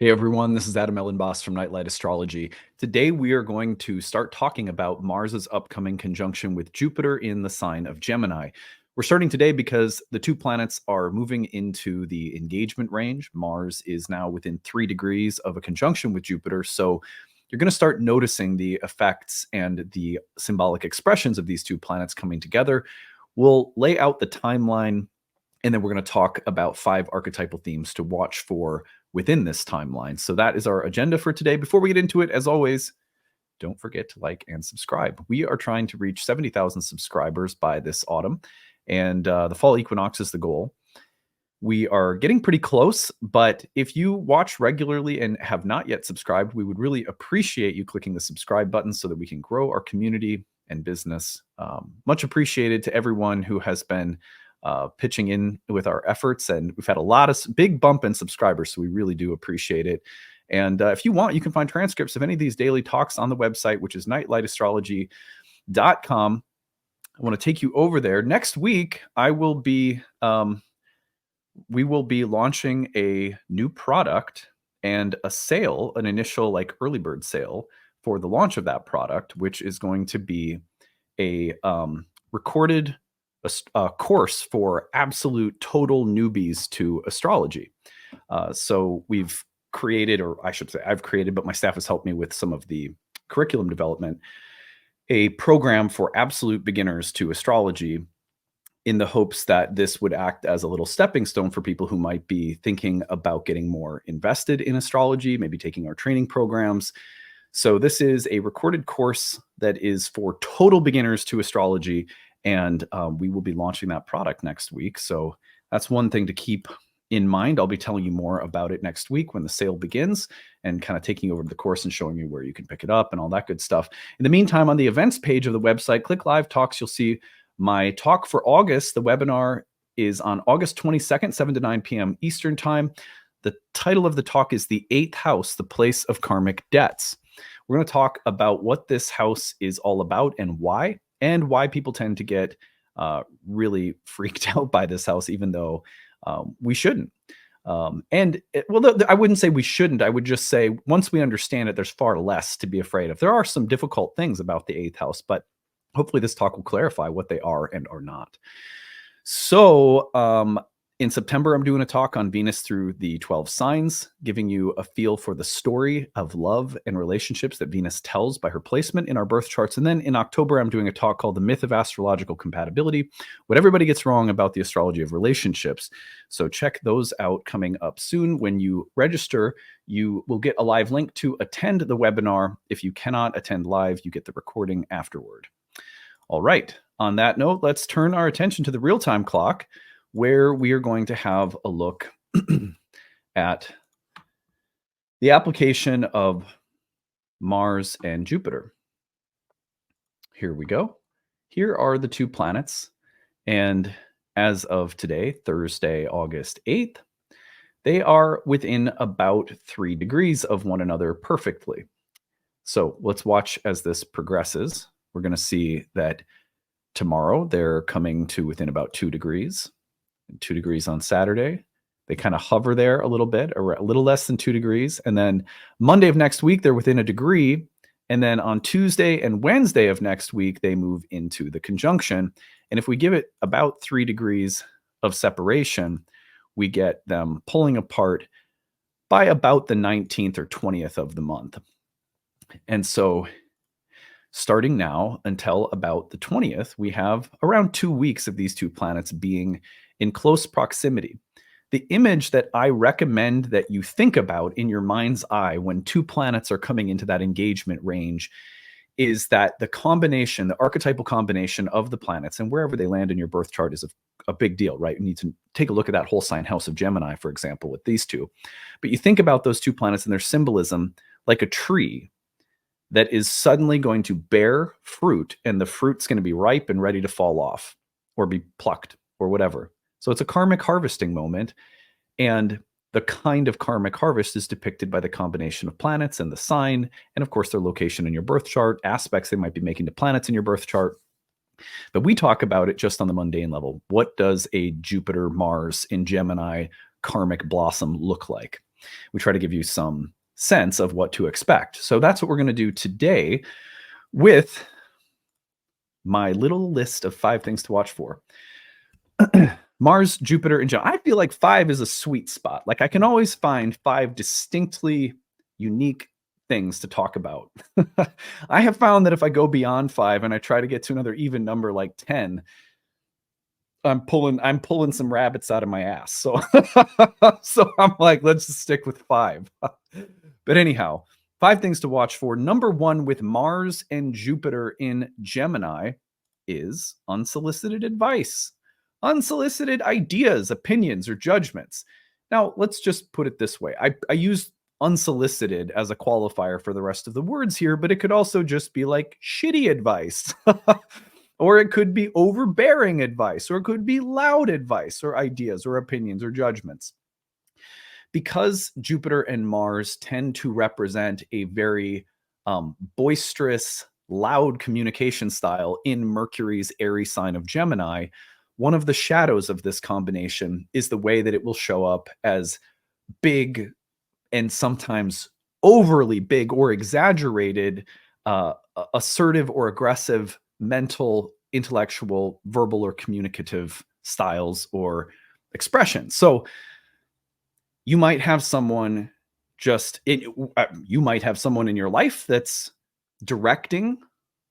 Hey everyone, this is Elenbaas from Nightlight Astrology. Today we are going to start talking about Mars's upcoming conjunction with Jupiter in the sign of Gemini. We're starting today because the two planets are moving into the engagement range. Mars is now within 3 degrees of a conjunction with Jupiter, so you're going to start noticing the effects and the symbolic expressions of these two planets coming together. We'll lay out the timeline, and then we're going to talk about 5 archetypal themes to watch for within this timeline. So that is our agenda for today. Before we get into it, as always, don't forget to like and subscribe. We are trying to reach 70,000 subscribers by this autumn, and the fall equinox is the goal. We are getting pretty close, but if you watch regularly and have not yet subscribed, we would really appreciate you clicking the subscribe button so that we can grow our community and business. Much appreciated to everyone who has been pitching in with our efforts, and we've had a lot of big bump in subscribers, so we really do appreciate it. And if you want, you can find transcripts of any of these daily talks on the website, which is nightlightastrology.com. I want to take you over there. Next week, we will be launching a new product and a sale, an initial early bird sale for the launch of that product, which is going to be a recorded a course for absolute total newbies to astrology. So we've created, or I should say I've created, but my staff has helped me with some of the curriculum development, a program for absolute beginners to astrology, in the hopes that this would act as a little stepping stone for people who might be thinking about getting more invested in astrology, maybe taking our training programs. So this is a recorded course that is for total beginners to astrology, and we will be launching that product next week. So that's one thing to keep in mind. I'll be telling you more about it next week when the sale begins, and kind of taking you over the course and showing you where you can pick it up and all that good stuff. In the meantime, on the events page of the website, click Live Talks. You'll see my talk for August. The webinar is on August 22nd, 7 to 9 p.m. Eastern Time. The title of the talk is The 8th House, the Place of Karmic Debts. We're going to talk about what this house is all about and why people tend to get really freaked out by this house, even though we shouldn't. I wouldn't say we shouldn't. I would just say once we understand it, there's far less to be afraid of. There are some difficult things about the 8th house, but hopefully this talk will clarify what they are and are not. So in September, I'm doing a talk on Venus through the 12 signs, giving you a feel for the story of love and relationships that Venus tells by her placement in our birth charts. And then in October, I'm doing a talk called The Myth of Astrological Compatibility, what everybody gets wrong about the astrology of relationships. So check those out coming up soon. When you register, you will get a live link to attend the webinar. If you cannot attend live, you get the recording afterward. All right. On that note, let's turn our attention to the real-time clock, where we are going to have a look at the application of Mars and Jupiter. Here we go. Here are the two planets. And as of today, Thursday, August 8th, they are within about 3 degrees of one another perfectly. So let's watch as this progresses. We're going to see that tomorrow they're coming to within about 2 degrees. 2 degrees on Saturday. They kind of hover there a little bit, or a little less than 2 degrees. And then Monday of next week, they're within 1 degree. And then on Tuesday and Wednesday of next week, they move into the conjunction. And if we give it about 3 degrees of separation, we get them pulling apart by about the 19th or 20th of the month. And so starting now until about the 20th, we have around 2 weeks of these two planets being in close proximity. The image that I recommend that you think about in your mind's eye when two planets are coming into that engagement range is that the combination, the archetypal combination of the planets, and wherever they land in your birth chart is a big deal, right? You need to take a look at that whole sign house of Gemini, for example, with these two. But you think about those two planets and their symbolism like a tree that is suddenly going to bear fruit, and the fruit's going to be ripe and ready to fall off or be plucked or whatever. So it's a karmic harvesting moment, and the kind of karmic harvest is depicted by the combination of planets and the sign, and of course their location in your birth chart, aspects they might be making to planets in your birth chart. But we talk about it just on the mundane level. What does a Jupiter Mars in Gemini karmic blossom look like? we try to give you some sense of what to expect. So that's what we're going to do today with my little list of 5 things to watch for. Mars, Jupiter, and Gemini. I feel like 5 is a sweet spot. Like I can always find 5 distinctly unique things to talk about. I have found that if I go beyond 5 and I try to get to another even number like 10, I'm pulling some rabbits out of my ass. So so I'm like, let's just stick with 5. But anyhow, 5 things to watch for. Number 1 with Mars and Jupiter in Gemini is unsolicited advice, unsolicited ideas, opinions, or judgments. Now, let's just put it this way. I use unsolicited as a qualifier for the rest of the words here, but it could also just be like shitty advice. Or it could be overbearing advice, or it could be loud advice, or ideas, or opinions, or judgments. Because Jupiter and Mars tend to represent a very boisterous, loud communication style in Mercury's Aries sign of Gemini, one of the shadows of this combination is the way that it will show up as big and sometimes overly big or exaggerated, assertive or aggressive mental, intellectual, verbal, or communicative styles or expressions. So you might have someone you might have someone in your life that's directing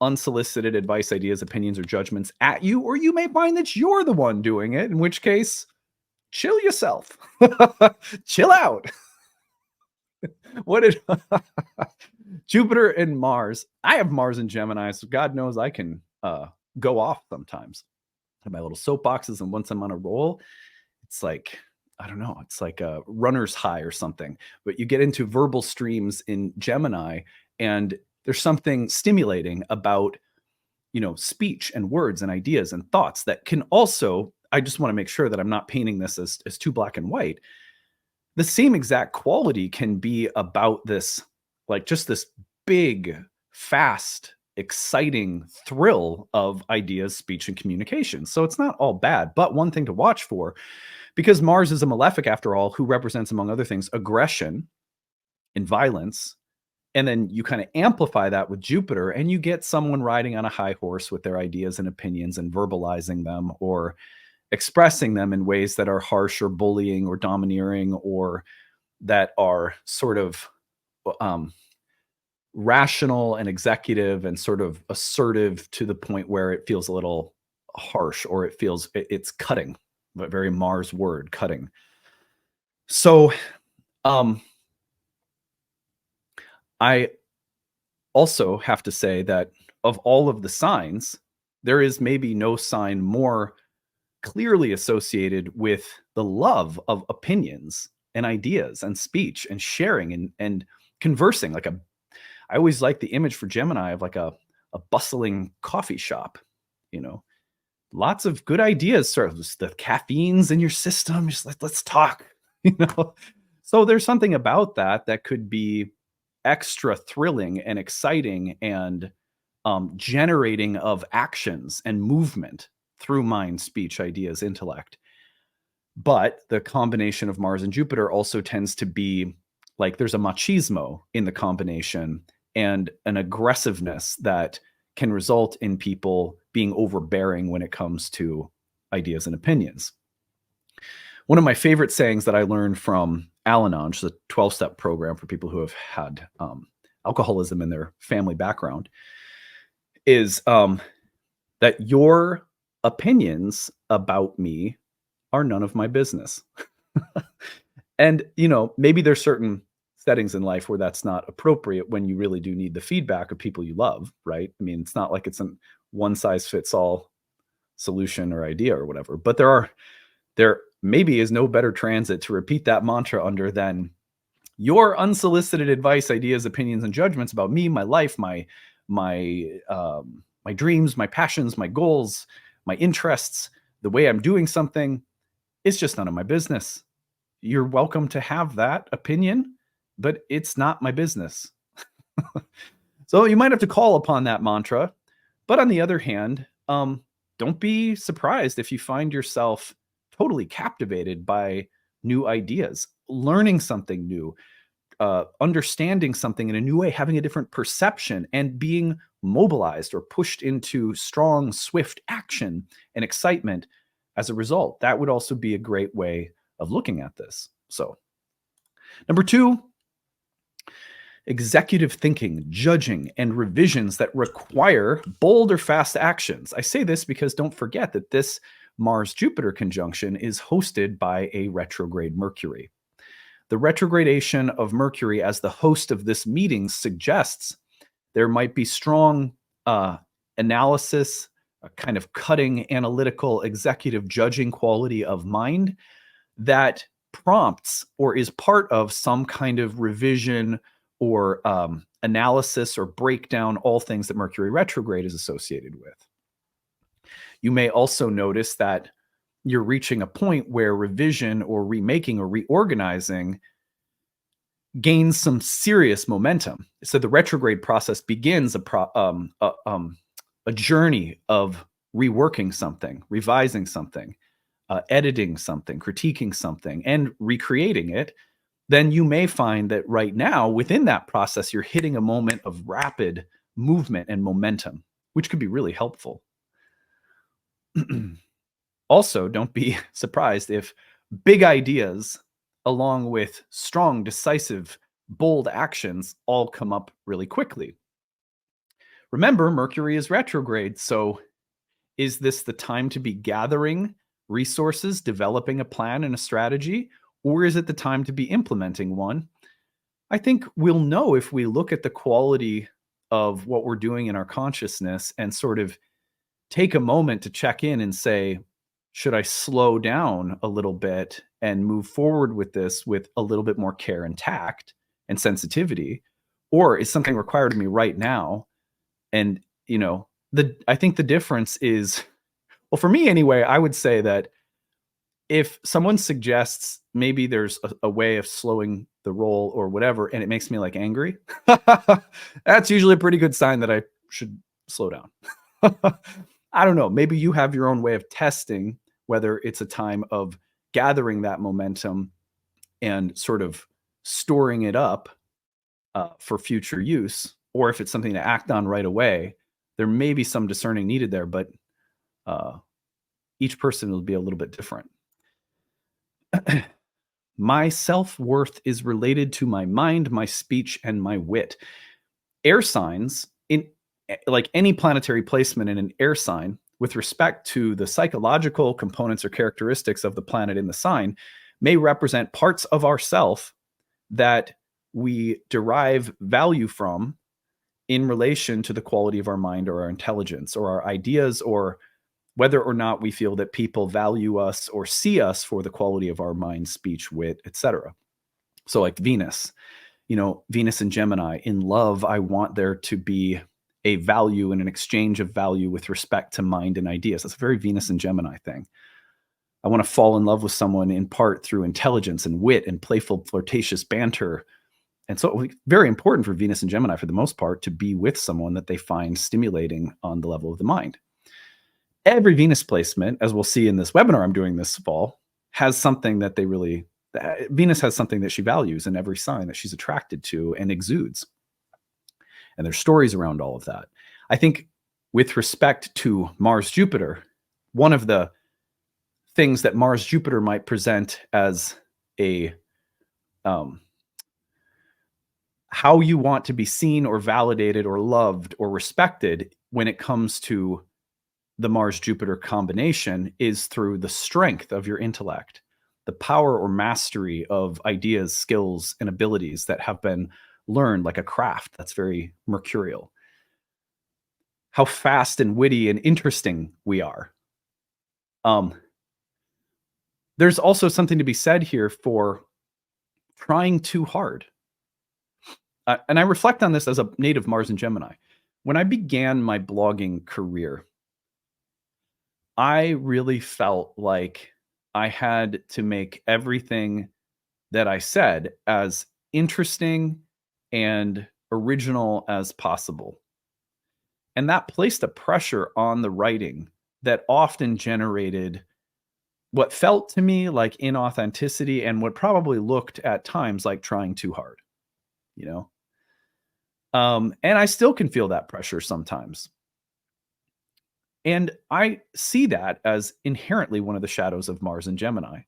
unsolicited advice, ideas, opinions, or judgments at you, or you may find that you're the one doing it, in which case, chill yourself. Chill out. What did Jupiter and Mars? I have Mars in Gemini, so God knows I can go off sometimes. I have my little soapboxes, and once I'm on a roll, it's like, I don't know, it's like a runner's high or something. But you get into verbal streams in Gemini, and there's something stimulating about, speech and words and ideas and thoughts that can also, I just want to make sure that I'm not painting this as too black and white. The same exact quality can be about this, like just this big, fast, exciting thrill of ideas, speech, and communication. So it's not all bad, but one thing to watch for, because Mars is a malefic after all, who represents, among other things, aggression and violence. And then you kind of amplify that with Jupiter, and you get someone riding on a high horse with their ideas and opinions and verbalizing them or expressing them in ways that are harsh or bullying or domineering, or that are sort of rational and executive and sort of assertive to the point where it feels a little harsh, or it's cutting, but very Mars word, cutting. So I also have to say that of all of the signs, there is maybe no sign more clearly associated with the love of opinions and ideas and speech and sharing and conversing. I always like the image for Gemini of like a bustling coffee shop, lots of good ideas, sort of the caffeine's in your system. Just like, let's talk, So there's something about that could be extra thrilling and exciting and generating of actions and movement through mind, speech, ideas, intellect. But the combination of Mars and Jupiter also tends to be like there's a machismo in the combination and an aggressiveness that can result in people being overbearing when it comes to ideas and opinions. One of my favorite sayings that I learned from Al-Anon, which is a 12-step program for people who have had alcoholism in their family background, is that your opinions about me are none of my business. And, maybe there's certain settings in life where that's not appropriate when you really do need the feedback of people you love, right? I mean, it's not like it's a one-size-fits-all solution or idea or whatever, but there maybe is no better transit to repeat that mantra under than your unsolicited advice, ideas, opinions, and judgments about me, my life, my dreams, my passions, my goals, my interests, the way I'm doing something. It's just none of my business. You're welcome to have that opinion, but it's not my business. So you might have to call upon that mantra. But on the other hand, don't be surprised if you find yourself totally captivated by new ideas. learning something new, understanding something in a new way, having a different perception, and being mobilized or pushed into strong, swift action and excitement as a result. That would also be a great way of looking at this. So, number 2, executive thinking, judging, and revisions that require bold or fast actions. I say this because don't forget that this Mars-Jupiter conjunction is hosted by a retrograde Mercury. The retrogradation of Mercury as the host of this meeting suggests there might be strong analysis, a kind of cutting, analytical, executive judging quality of mind that prompts or is part of some kind of revision or analysis or breakdown, all things that Mercury retrograde is associated with. You may also notice that you're reaching a point where revision or remaking or reorganizing gains some serious momentum. So the retrograde process begins a journey of reworking something, revising something, editing something, critiquing something, and recreating it. Then you may find that right now, within that process, you're hitting a moment of rapid movement and momentum, which could be really helpful. Also, don't be surprised if big ideas, along with strong, decisive, bold actions, all come up really quickly. Remember, Mercury is retrograde, so is this the time to be gathering resources, developing a plan and a strategy, or is it the time to be implementing one? I think we'll know if we look at the quality of what we're doing in our consciousness and sort of take a moment to check in and say, should I slow down a little bit and move forward with this with a little bit more care and tact and sensitivity? Or is something required of me right now? And, I think the difference is, well, for me anyway, I would say that if someone suggests maybe there's a way of slowing the roll or whatever, and it makes me like angry, that's usually a pretty good sign that I should slow down. I don't know. Maybe you have your own way of testing whether it's a time of gathering that momentum and sort of storing it up for future use, or if it's something to act on right away. There may be some discerning needed there, but each person will be a little bit different. My self-worth is related to my mind, my speech, and my wit. Air signs, in like any planetary placement in an air sign, with respect to the psychological components or characteristics of the planet in the sign, may represent parts of ourself that we derive value from in relation to the quality of our mind or our intelligence or our ideas, or whether or not we feel that people value us or see us for the quality of our mind, speech, wit, etc. So like Venus, Venus and Gemini, in love, I want there to be a value and an exchange of value with respect to mind and ideas. That's a very Venus and Gemini thing. I want to fall in love with someone in part through intelligence and wit and playful, flirtatious banter. And so very important for Venus and Gemini, for the most part, to be with someone that they find stimulating on the level of the mind. Every Venus placement, as we'll see in this webinar I'm doing this fall, has something that Venus has something that she values in every sign that she's attracted to and exudes. And there's stories around all of that. I think with respect to Mars-Jupiter, one of the things that Mars-Jupiter might present as a how you want to be seen or validated or loved or respected when it comes to the Mars-Jupiter combination is through the strength of your intellect, the power or mastery of ideas, skills, and abilities that have been learned like a craft that's very mercurial. How fast and witty and interesting we are. There's also something to be said here for trying too hard. And I reflect on this as a native Mars and Gemini. When I began my blogging career, I really felt like I had to make everything that I said as interesting and original as possible. And that placed a pressure on the writing that often generated what felt to me like inauthenticity and what probably looked at times like trying too hard, you know? And I still can feel that pressure sometimes. And I see that as inherently one of the shadows of Mars and Gemini.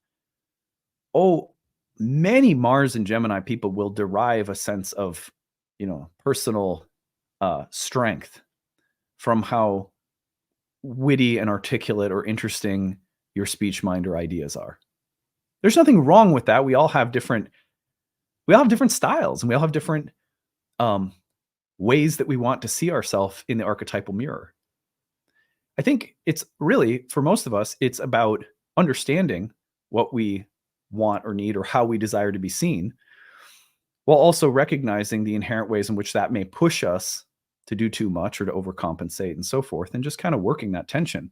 Oh, many Mars and Gemini people will derive a sense of, personal strength from how witty and articulate or interesting your speech, mind, or ideas are. There's nothing wrong with that. We all have different styles, and we all have different um, ways that we want to see ourselves in the archetypal mirror. I think it's really, for most of us, it's about understanding what we want or need or how we desire to be seen, while also recognizing the inherent ways in which that may push us to do too much or to overcompensate and so forth, and just kind of working that tension.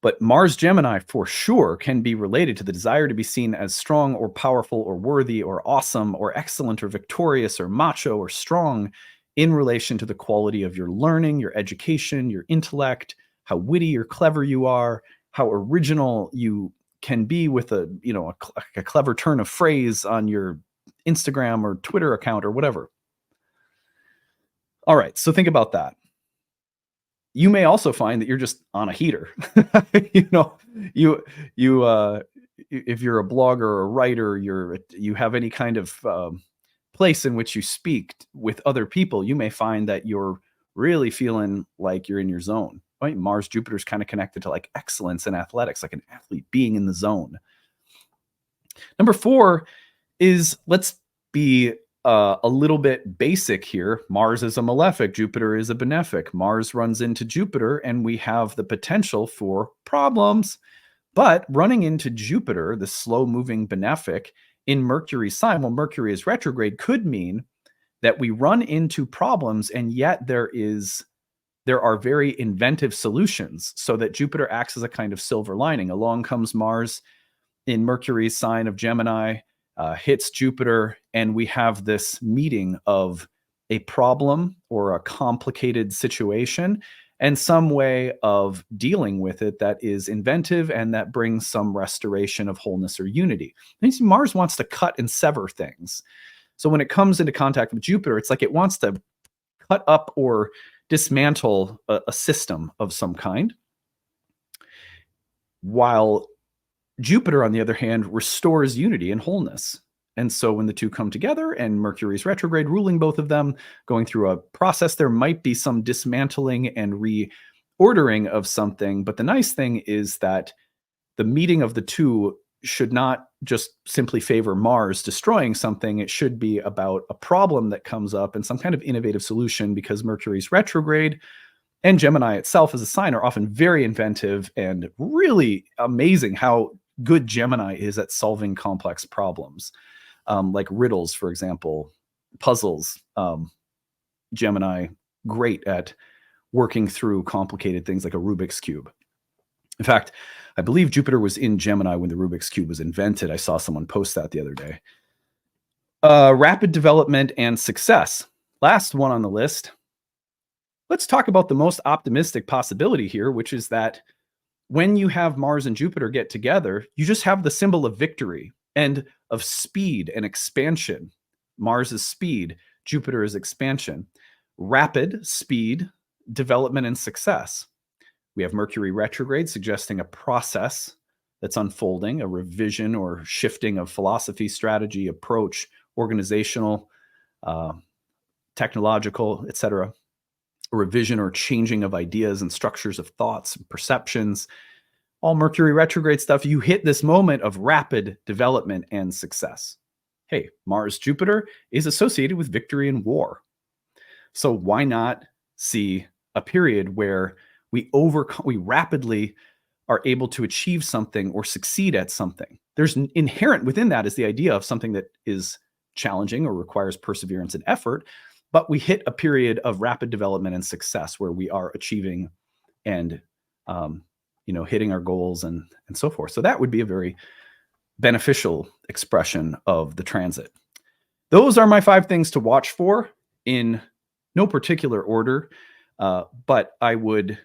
But Mars Gemini for sure can be related to the desire to be seen as strong or powerful or worthy or awesome or excellent or victorious or macho or strong in relation to the quality of your learning, your education, your intellect, how witty or clever you are, how original you can be with a clever turn of phrase on your Instagram or Twitter account or whatever. All right, so think about that. You may also find that you're just on a heater. you know, you if you're a blogger or a writer, you have any kind of place in which you speak with other people, you may find that you're really feeling like you're in your zone. Right? Mars Jupiter is kind of connected to like excellence in athletics, like an athlete being in the zone. Number 4 is, let's be a little bit basic here. Mars is a malefic, Jupiter is a benefic. Mars runs into Jupiter, and we have the potential for problems. But running into Jupiter, the slow-moving benefic, in Mercury's sign, while Mercury is retrograde, could mean that we run into problems, and yet there are very inventive solutions, so that Jupiter acts as a kind of silver lining. Along comes Mars in Mercury's sign of Gemini, hits Jupiter, and we have this meeting of a problem or a complicated situation and some way of dealing with it that is inventive and that brings some restoration of wholeness or unity. And Mars wants to cut and sever things. So when it comes into contact with Jupiter, it's like it wants to cut up or dismantle a system of some kind, while Jupiter, on the other hand, restores unity and wholeness. And so when the two come together and Mercury's retrograde ruling both of them, going through a process, there might be some dismantling and reordering of something. But the nice thing is that the meeting of the two should not just simply favor Mars destroying something. It should be about a problem that comes up and some kind of innovative solution, because Mercury's retrograde and Gemini itself as a sign are often very inventive, and really amazing how good Gemini is at solving complex problems, like riddles, for example, puzzles. Gemini, great at working through complicated things like a Rubik's Cube. In fact, I believe Jupiter was in Gemini when the Rubik's Cube was invented. I saw someone post that the other day. Rapid development and success. Last one on the list. Let's talk about the most optimistic possibility here, which is that when you have Mars and Jupiter get together, you just have the symbol of victory and of speed and expansion. Mars is speed, Jupiter is expansion. Rapid speed, development, and success. We have Mercury retrograde, suggesting a process that's unfolding, a revision or shifting of philosophy, strategy, approach, organizational, technological, etc. A revision or changing of ideas and structures of thoughts and perceptions. All Mercury retrograde stuff, you hit this moment of rapid development and success. Hey, Mars Jupiter is associated with victory and war. So why not see a period where we rapidly are able to achieve something or succeed at something? There's inherent within that is the idea of something that is challenging or requires perseverance and effort, but we hit a period of rapid development and success where we are achieving and hitting our goals and so forth. So that would be a very beneficial expression of the transit. Those are my 5 things to watch for in no particular order, but I would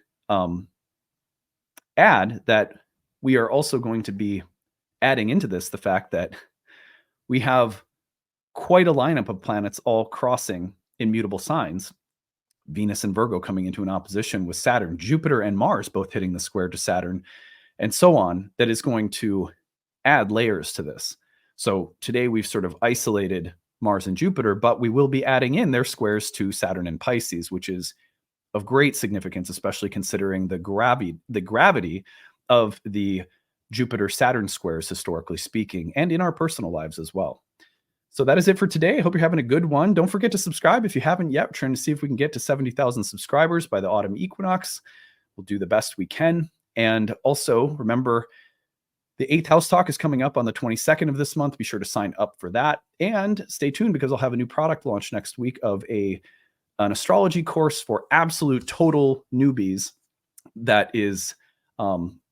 add that we are also going to be adding into this the fact that we have quite a lineup of planets all crossing in mutable signs. Venus and Virgo coming into an opposition with Saturn, Jupiter and Mars both hitting the square to Saturn, and so on, that is going to add layers to this. So today we've sort of isolated Mars and Jupiter, but we will be adding in their squares to Saturn and Pisces, which is of great significance, especially considering the gravity of the Jupiter-Saturn squares, historically speaking, and in our personal lives as well. So that is it for today. I hope you're having a good one. Don't forget to subscribe if you haven't yet. We're trying to see if we can get to 70,000 subscribers by the autumn equinox. We'll do the best we can. And also remember, the 8th house talk is coming up on the 22nd of this month. Be sure to sign up for that. And stay tuned because I'll have a new product launch next week of an astrology course for absolute total newbies that is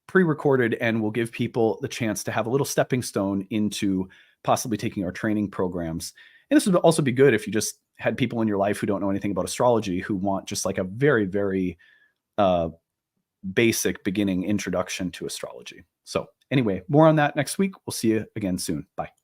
pre-recorded and will give people the chance to have a little stepping stone into possibly taking our training programs. And this would also be good if you just had people in your life who don't know anything about astrology, who want just like a very, very basic beginning introduction to astrology. So anyway, more on that next week. We'll see you again soon. Bye.